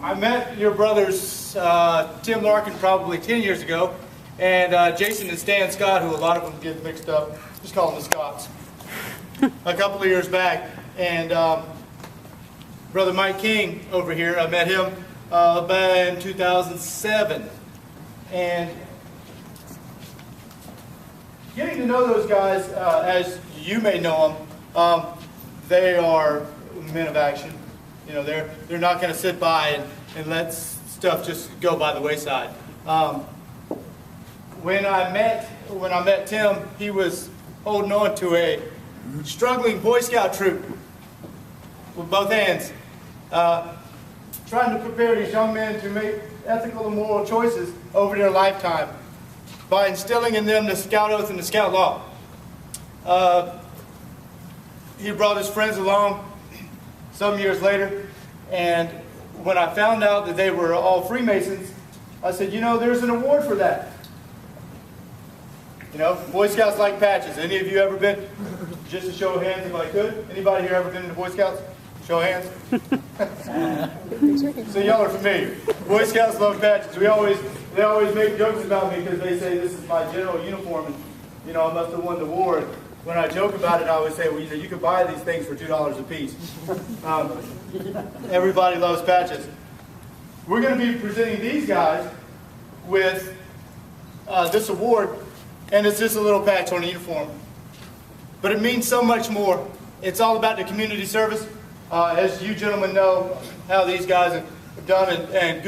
I met your brothers, Tim Larkin, probably 10 years ago, and Jason and Stan Scott, who a lot of them get mixed up, just call them the Scotts, a couple of years back. And Brother Mike King over here, I met him back in 2007. And getting to know those guys, as you may know them, they are men of action. You know, they're not going to sit by and let stuff just go by the wayside. When I met Tim, he was holding on to a struggling Boy Scout troop with both hands, trying to prepare these young men to make ethical and moral choices over their lifetime by instilling in them the Scout Oath and the Scout Law. He brought his friends along some years later, and when I found out that they were all Freemasons, I said, you know, there's an award for that. You know, Boy Scouts like patches. Any of you ever been? Just a show of hands if I could. Anybody here ever been in the Boy Scouts? Show of hands. So y'all are familiar. Boy Scouts love patches. They always make jokes about me because they say this is my general uniform, and you know I must have won the war. When I joke about it, I always say, well, you know, you could buy these things for $2 a piece. Everybody loves patches. We're going to be presenting these guys with this award, and it's just a little patch on a uniform. But it means so much more. It's all about the community service. As you gentlemen know how these guys have done and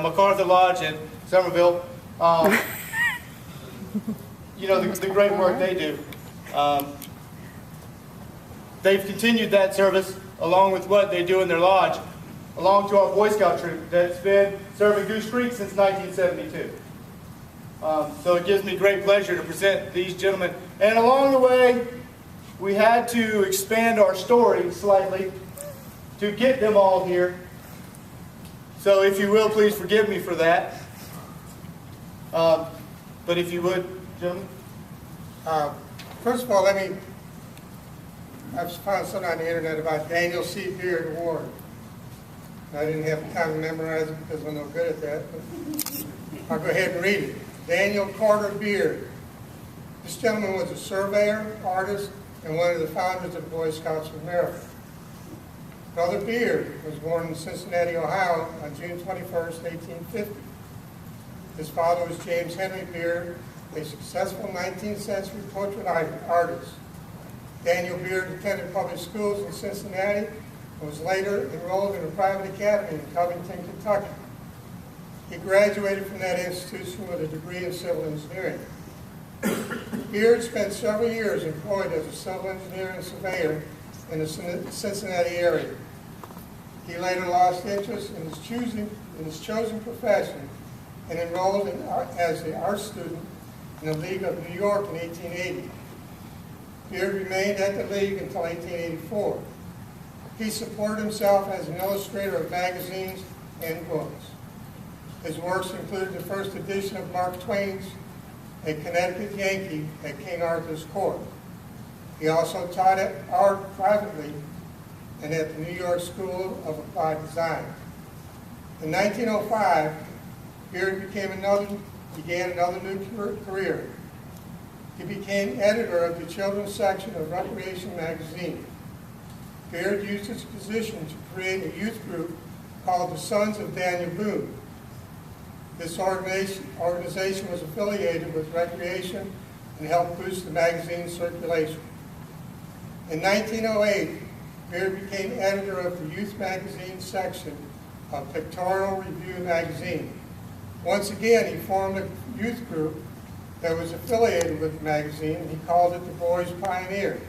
MacArthur Lodge and Somerville, you know, the great work they do. They've continued that service along with what they do in their lodge, along to our Boy Scout troop that's been serving Goose Creek since 1972. So it gives me great pleasure to present these gentlemen. And along the way, we had to expand our story slightly to get them all here. So if you will, please forgive me for that. But if you would, gentlemen. First of all, I've found something on the internet about Daniel C. Beard Award. I didn't have time to memorize it because I'm no good at that, but I'll go ahead and read it. Daniel Carter Beard. This gentleman was a surveyor, artist, and one of the founders of the Boy Scouts of America. Brother Beard was born in Cincinnati, Ohio on June 21st, 1850. His father was James Henry Beard, a successful 19th century portrait artist. Daniel Beard attended public schools in Cincinnati and was later enrolled in a private academy in Covington, Kentucky. He graduated from that institution with a degree in civil engineering. Beard spent several years employed as a civil engineer and surveyor in the Cincinnati area. He later lost interest in his chosen profession and enrolled as an art student in the League of New York in 1880. Beard remained at the League until 1884. He supported himself as an illustrator of magazines and books. His works included the first edition of Mark Twain's A Connecticut Yankee at King Arthur's Court. He also taught art privately and at the New York School of Applied Design. In 1905, Beard began another new career. He became editor of the children's section of Recreation magazine. Beard used his position to create a youth group called the Sons of Daniel Boone. This organization was affiliated with Recreation and helped boost the magazine's circulation. In 1908, Beard became editor of the youth magazine section of Pictorial Review magazine. Once again, he formed a youth group that was affiliated with the magazine, and he called it the Boys Pioneer.